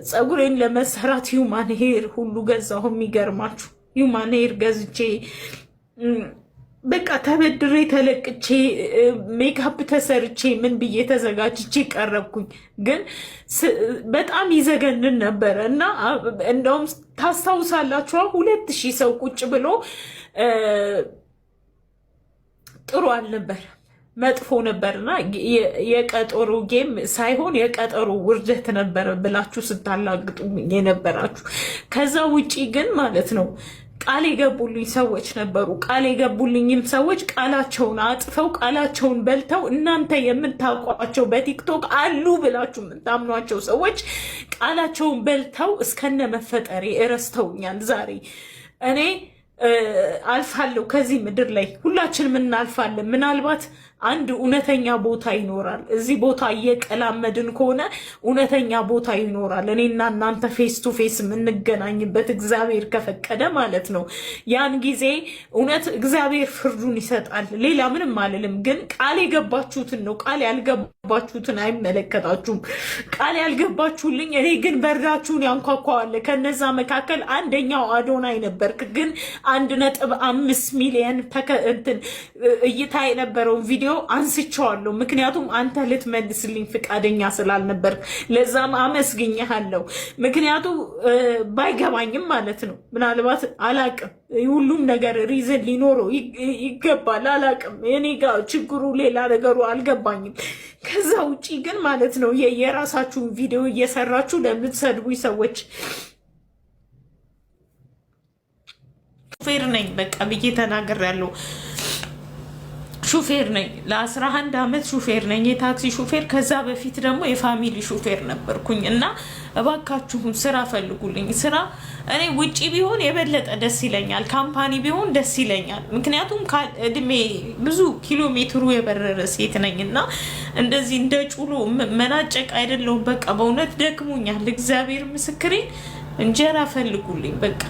ጸጉሬን ለመሰራት ሂውማን ሄር ሁሉ ገዛሁ። የሚገርማችሁ ሂውማን ሄር ገዝቼ በቃ ተበድሬ ተለቅቼ ሜካፕ ተሰርቼ ምን ብዬ ተዘጋጅቼ ቀረብኩኝ። ግን በጣም ይዘገንን ነበረ እና እንደውም ታስታውሳላችኋ 2000 ሰው ቁጭ ብሎ ጥሩ አልነበር መጥፎ ነበርና የቀጠሮ ጌም ሳይሆን የቀጠሮ ውርደት ነበር ብላችሁ ስታላግጡ የነበራችሁ። ከዛ ውጪ ግን ማለት ነው ቃል የገቡልኝ ሰዎች ነበሩ። ቃል የገቡልኝም ሰዎች ቃላቸውን አጥፈው ቃላቸውን በልተው እናንተ የምታውቋቸው በቲክቶክ አሉ ብላችሁ የምታምኗቸው ሰዎች ቃላቸውን በልተው እስከነ መፈጠሬ እረስተውኛል። ዛሬ እኔ አልፋለሁ ከዚህ ምድር ላይ ሁላችንም እናልፋለን። ምናልባት አንድ እውነተኛ ቦታ ይኖራል። እዚህ ቦታ እየቀላመድን ከሆነ እውነተኛ ቦታ ይኖራል። እኔና እናንተ ፌስ ቱ ፌስ የምንገናኝበት እግዚአብሔር ከፈቀደ ማለት ነው። ያን ጊዜ እውነት እግዚአብሔር ፍርዱን ይሰጣል። ሌላ ምንም አልልም። ግን ቃል የገባችሁትን ነው። ቃል ያልገባችሁትን አይመለከታችሁም። ቃል ያልገባችሁልኝ እኔ ግን በራችሁን ያንኳኳዋለ። ከነዛ መካከል አንደኛው አዶናይ ነበርክ። ግን 1.5 ሚሊዮን እይታ የነበረውን ቪዲዮ አንስቼዋለሁ። ምክንያቱም አንተ ልትመልስልኝ ፍቃደኛ ስላልነበር ለዛም አመስግኜሃለሁ። ምክንያቱም ባይገባኝም ማለት ነው ምናልባት አላቅም ሁሉም ነገር ሪዝን ሊኖረው ይገባል። አላቅም እኔ ጋር ችግሩ ሌላ ነገሩ አልገባኝም። ከዛ ውጪ ግን ማለት ነው የራሳችሁን ቪዲዮ እየሰራችሁ ለምትሰድቡኝ ሰዎች ሹፌር ነኝ በቃ ብዬ ተናግሬያለሁ። ሹፌር ነኝ ለ11 ዓመት ሹፌር ነኝ፣ የታክሲ ሹፌር። ከዛ በፊት ደግሞ የፋሚሊ ሹፌር ነበርኩኝ። እና እባካችሁን ስራ ፈልጉልኝ። ስራ እኔ ውጪ ቢሆን የበለጠ ደስ ይለኛል፣ ካምፓኒ ቢሆን ደስ ይለኛል። ምክንያቱም እድሜ ብዙ ኪሎ ሜትሩ የበረረ ሴት ነኝ እና እንደዚህ እንደ ጩሎ መናጨቅ አይደለሁም። በቃ በእውነት ደክሞኛል። እግዚአብሔር ምስክሬ። እንጀራ ፈልጉልኝ በቃ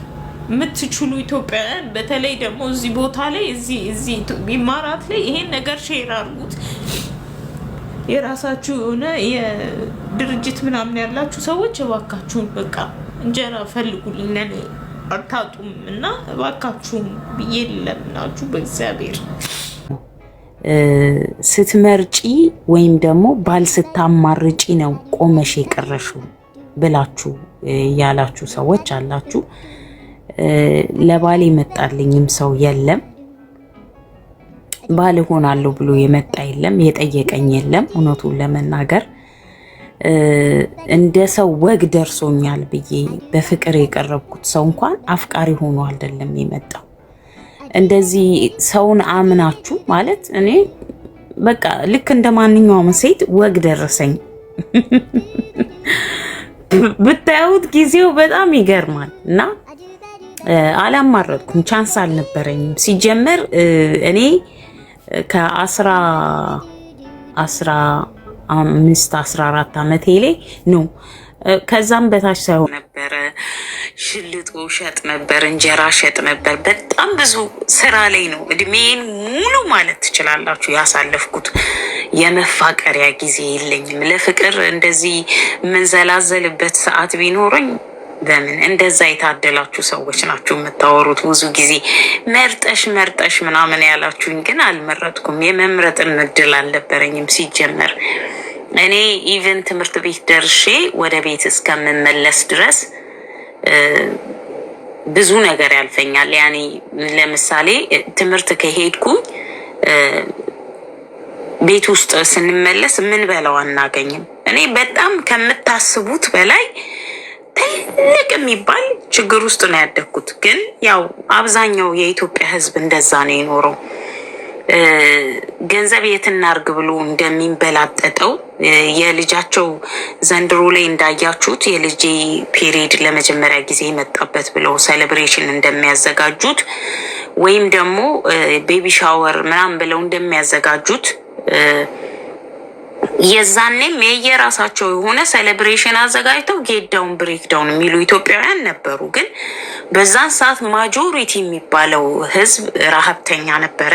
የምትችሉ ኢትዮጵያውያን፣ በተለይ ደግሞ እዚህ ቦታ ላይ እዚህ ኢማራት ላይ ይሄን ነገር ሼር አድርጉት። የራሳችሁ የሆነ የድርጅት ምናምን ያላችሁ ሰዎች እባካችሁን በቃ እንጀራ ፈልጉልን፣ አታጡም እና እባካችሁን ብዬ ለምናችሁ በእግዚአብሔር። ስትመርጪ ወይም ደግሞ ባል ስታማርጪ ነው ቆመሽ የቀረሽው ብላችሁ ያላችሁ ሰዎች አላችሁ። ለባል የመጣልኝም ሰው የለም፣ ባል ሆናለሁ ብሎ የመጣ የለም፣ የጠየቀኝ የለም። እውነቱን ለመናገር እንደ ሰው ወግ ደርሶኛል ብዬ በፍቅር የቀረብኩት ሰው እንኳን አፍቃሪ ሆኖ አይደለም የመጣው። እንደዚህ ሰውን አምናችሁ ማለት እኔ በቃ ልክ እንደ ማንኛውም ሴት ወግ ደረሰኝ። ብታዩት ጊዜው በጣም ይገርማል እና አላማረጥኩም፣ ቻንስ አልነበረኝም። ሲጀመር እኔ ከ15-14 ዓመቴ ላይ ነው። ከዛም በታች ሳይሆን ነበረ ሽልጦ ሸጥ ነበር፣ እንጀራ ሸጥ ነበር። በጣም ብዙ ስራ ላይ ነው እድሜን ሙሉ ማለት ትችላላችሁ ያሳለፍኩት። የመፋቀሪያ ጊዜ የለኝም። ለፍቅር እንደዚህ የምንዘላዘልበት ሰዓት ቢኖረኝ ለምን እንደዛ የታደላችሁ ሰዎች ናችሁ የምታወሩት። ብዙ ጊዜ መርጠሽ ምናምን ያላችሁኝ፣ ግን አልመረጥኩም። የመምረጥን እድል አልነበረኝም ሲጀመር። እኔ ኢቨን ትምህርት ቤት ደርሼ ወደ ቤት እስከምመለስ ድረስ ብዙ ነገር ያልፈኛል። ያኔ ለምሳሌ ትምህርት ከሄድኩኝ ቤት ውስጥ ስንመለስ ምን በለው አናገኝም። እኔ በጣም ከምታስቡት በላይ ትልቅ የሚባል ችግር ውስጥ ነው ያደግኩት። ግን ያው አብዛኛው የኢትዮጵያ ሕዝብ እንደዛ ነው የኖረው። ገንዘብ የት እናርግ ብሎ እንደሚንበላጠጠው የልጃቸው ዘንድሮ ላይ እንዳያችሁት የልጄ ፔሪድ ለመጀመሪያ ጊዜ የመጣበት ብለው ሴሌብሬሽን እንደሚያዘጋጁት ወይም ደግሞ ቤቢ ሻወር ምናምን ብለው እንደሚያዘጋጁት የዛኔም የየራሳቸው የሆነ ሴሌብሬሽን አዘጋጅተው ጌት ዳውን ብሬክ ዳውን የሚሉ ኢትዮጵያውያን ነበሩ። ግን በዛን ሰዓት ማጆሪቲ የሚባለው ህዝብ ረሀብተኛ ነበረ።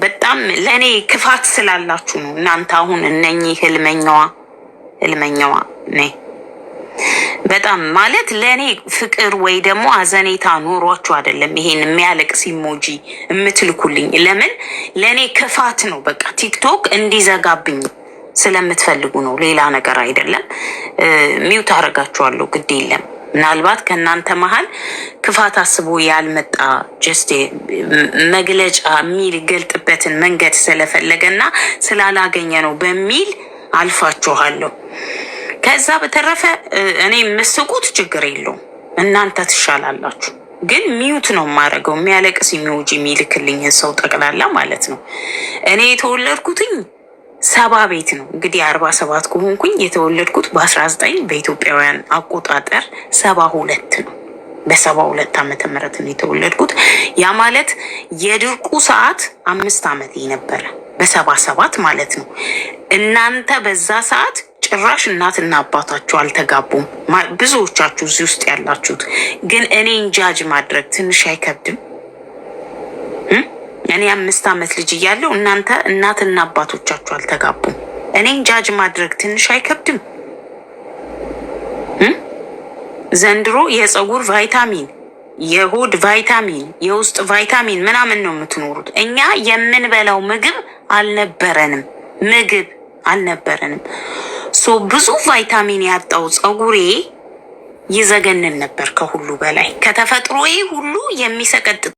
በጣም ለእኔ ክፋት ስላላችሁ ነው እናንተ አሁን እነኚህ ህልመኛዋ ነይ በጣም ማለት ለእኔ ፍቅር ወይ ደግሞ አዘኔታ ኖሯችሁ አይደለም ይሄን የሚያለቅስ ኢሞጂ የምትልኩልኝ። ለምን ለእኔ ክፋት ነው። በቃ ቲክቶክ እንዲዘጋብኝ ስለምትፈልጉ ነው፣ ሌላ ነገር አይደለም። ሚውት አደርጋችኋለሁ፣ ግድ የለም። ምናልባት ከእናንተ መሀል ክፋት አስቦ ያልመጣ ጀስት መግለጫ የሚገልጥበትን መንገድ ስለፈለገና ስላላገኘ ነው በሚል አልፋችኋለሁ። ከዛ በተረፈ እኔ የምስቁት ችግር የለውም፣ እናንተ ትሻላላችሁ። ግን ሚዩት ነው የማደርገው የሚያለቅስ ኢሞጂ የሚልክልኝን ሰው ጠቅላላ ማለት ነው። እኔ የተወለድኩትኝ 70 ቤት ነው እንግዲህ 47 ከሆንኩኝ የተወለድኩት በ19 በኢትዮጵያውያን አቆጣጠር 72 ነው። በ72 ዓመተ ምህረት ነው የተወለድኩት። ያ ማለት የድርቁ ሰዓት 5 ዓመቴ ነበረ፣ በ77 ማለት ነው። እናንተ በዛ ሰዓት ጭራሽ እናትና አባታችሁ አልተጋቡም፣ ብዙዎቻችሁ እዚህ ውስጥ ያላችሁት። ግን እኔን ጃጅ ማድረግ ትንሽ አይከብድም? እኔ 5 ዓመት ልጅ እያለሁ እናንተ እናትና አባቶቻችሁ አልተጋቡም። እኔን ጃጅ ማድረግ ትንሽ አይከብድም? ዘንድሮ የፀጉር ቫይታሚን፣ የሆድ ቫይታሚን፣ የውስጥ ቫይታሚን ምናምን ነው የምትኖሩት። እኛ የምንበላው ምግብ አልነበረንም። ብዙ ቫይታሚን ያጣው ፀጉሬ ይዘገንን ነበር። ከሁሉ በላይ ከተፈጥሮዬ ሁሉ የሚሰቀጥጥ